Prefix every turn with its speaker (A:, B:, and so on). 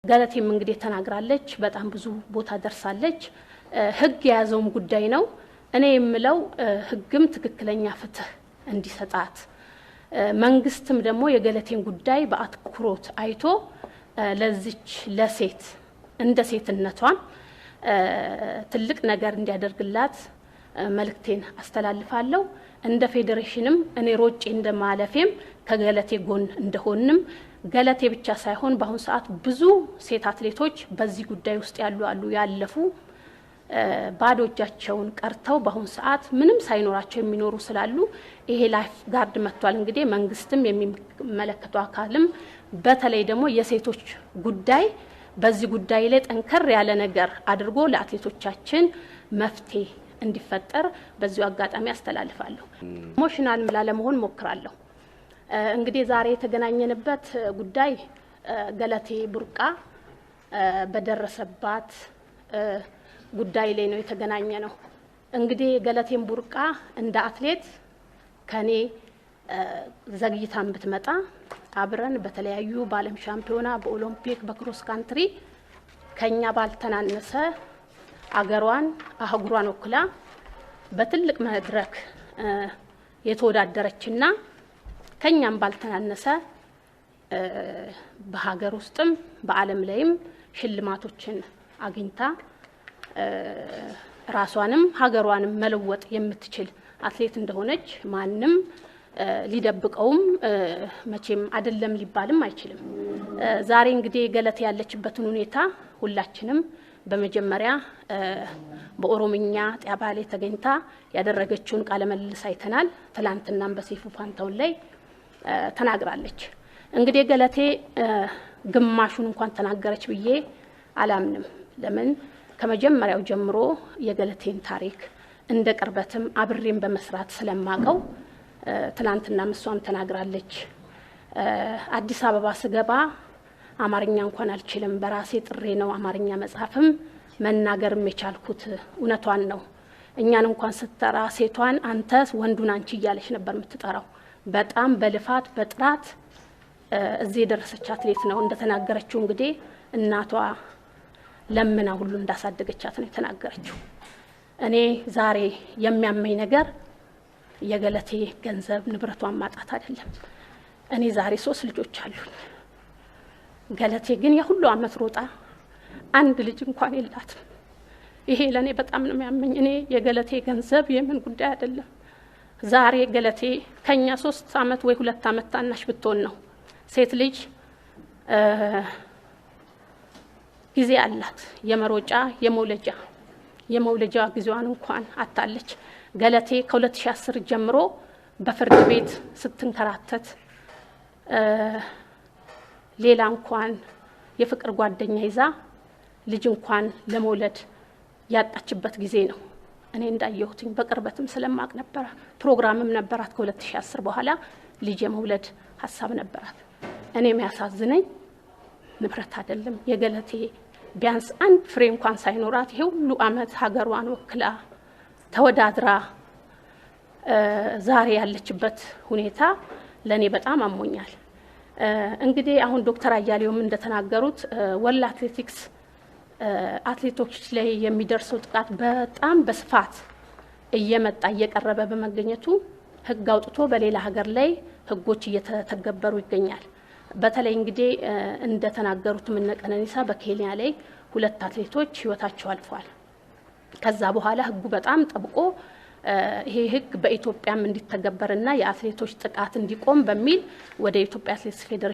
A: ገለቴም እንግዲህ ተናግራለች። በጣም ብዙ ቦታ ደርሳለች። ህግ የያዘውም ጉዳይ ነው። እኔ የምለው ህግም ትክክለኛ ፍትህ እንዲሰጣት መንግስትም ደግሞ የገለቴን ጉዳይ በአትኩሮት አይቶ ለዚች ለሴት እንደ ሴትነቷን ትልቅ ነገር እንዲያደርግላት መልእክቴን አስተላልፋለሁ። እንደ ፌዴሬሽንም እኔ ሮጬ እንደማለፌም ከገለቴ ጎን እንደሆንም ገለቴ ብቻ ሳይሆን በአሁን ሰዓት ብዙ ሴት አትሌቶች በዚህ ጉዳይ ውስጥ ያሉ ያለፉ ባዶ እጃቸውን ቀርተው በአሁን ሰዓት ምንም ሳይኖራቸው የሚኖሩ ስላሉ ይሄ ላይፍ ጋርድ መጥቷል። እንግዲህ መንግስትም የሚመለከተው አካልም በተለይ ደግሞ የሴቶች ጉዳይ በዚህ ጉዳይ ላይ ጠንከር ያለ ነገር አድርጎ ለአትሌቶቻችን መፍትሄ እንዲፈጠር በዚሁ አጋጣሚ አስተላልፋለሁ። ኢሞሽናል ላለመሆን ሞክራለሁ። እንግዲህ ዛሬ የተገናኘንበት ጉዳይ ገለቴ ቡርቃ በደረሰባት ጉዳይ ላይ ነው የተገናኘ ነው። እንግዲህ ገለቴን ቡርቃ እንደ አትሌት ከኔ ዘግይታን ብትመጣ አብረን በተለያዩ በዓለም ሻምፒዮና በኦሎምፒክ በክሮስ ካንትሪ ከኛ ባልተናነሰ አገሯን አህጉሯን ወክላ በትልቅ መድረክ የተወዳደረችና ከኛም ባልተናነሰ በሀገር ውስጥም በዓለም ላይም ሽልማቶችን አግኝታ ራሷንም ሀገሯንም መለወጥ የምትችል አትሌት እንደሆነች ማንም ሊደብቀውም መቼም አይደለም ሊባልም አይችልም። ዛሬ እንግዲህ ገለቴ ያለችበትን ሁኔታ ሁላችንም በመጀመሪያ በኦሮምኛ ጣቢያ ላይ ተገኝታ ያደረገችውን ቃለ መልስ አይተናል። ትላንትናም በሰይፉ ፋንታውን ላይ ተናግራለች። እንግዲህ ገለቴ ግማሹን እንኳን ተናገረች ብዬ አላምንም። ለምን ከመጀመሪያው ጀምሮ የገለቴን ታሪክ እንደ ቅርበትም አብሬም በመስራት ስለማቀው ትላንትና እሷም ተናግራለች። አዲስ አበባ ስገባ አማርኛ እንኳን አልችልም፣ በራሴ ጥሬ ነው አማርኛ መጻፍም መናገርም የቻልኩት። እውነቷን ነው። እኛን እንኳን ስትጠራ ሴቷን አንተ ወንዱን አንቺ እያለች ነበር የምትጠራው። በጣም በልፋት በጥራት እዚህ የደረሰች አትሌት ነው። እንደተናገረችው እንግዲህ እናቷ ለምና ሁሉ እንዳሳደገቻት ነው የተናገረችው። እኔ ዛሬ የሚያመኝ ነገር የገለቴ ገንዘብ ንብረቷን ማጣት አይደለም። እኔ ዛሬ 3 ልጆች አሉኝ። ገለቴ ግን የሁሉ አመት ሮጣ አንድ ልጅ እንኳን የላትም። ይሄ ለኔ በጣም ነው የሚያመኝ። እኔ የገለቴ ገንዘብ የምን ጉዳይ አይደለም። ዛሬ ገለቴ ከኛ 3 አመት ወይ 2 አመት ታናሽ ብትሆን ነው። ሴት ልጅ ጊዜ አላት፣ የመሮጫ የመውለጃ ጊዜዋን እንኳን አጣለች። ገለቴ ከ2010 ጀምሮ በፍርድ ቤት ስትንከራተት ሌላ እንኳን የፍቅር ጓደኛ ይዛ ልጅ እንኳን ለመውለድ ያጣችበት ጊዜ ነው። እኔ እንዳየሁትኝ በቅርበትም ስለማቅ ነበር። ፕሮግራምም ነበራት ከ2010 በኋላ ልጅ የመውለድ ሀሳብ ነበራት። እኔ የሚያሳዝነኝ ንብረት አይደለም የገለቴ ቢያንስ አንድ ፍሬ እንኳን ሳይኖራት ይሄ ሁሉ አመት ሀገሯን ወክላ ተወዳድራ ዛሬ ያለችበት ሁኔታ ለኔ በጣም አሞኛል። እንግዲህ አሁን ዶክተር አያሌውም እንደተናገሩት ወላ አትሌቲክስ አትሌቶች ላይ የሚደርሰው ጥቃት በጣም በስፋት እየመጣ እየቀረበ በመገኘቱ ህግ አውጥቶ በሌላ ሀገር ላይ ህጎች እየተተገበሩ ይገኛል። በተለይ እንግዲህ እንደተናገሩት እነ ቀነኒሳ በኬንያ ላይ 2 አትሌቶች ህይወታቸው አልፏል። ከዛ በኋላ ህጉ በጣም ጠብቆ ይሄ ህግ በኢትዮጵያም እንዲተገበርና የአትሌቶች ጥቃት እንዲቆም በሚል ወደ ኢትዮጵያ አትሌቲክስ ፌዴሬሽን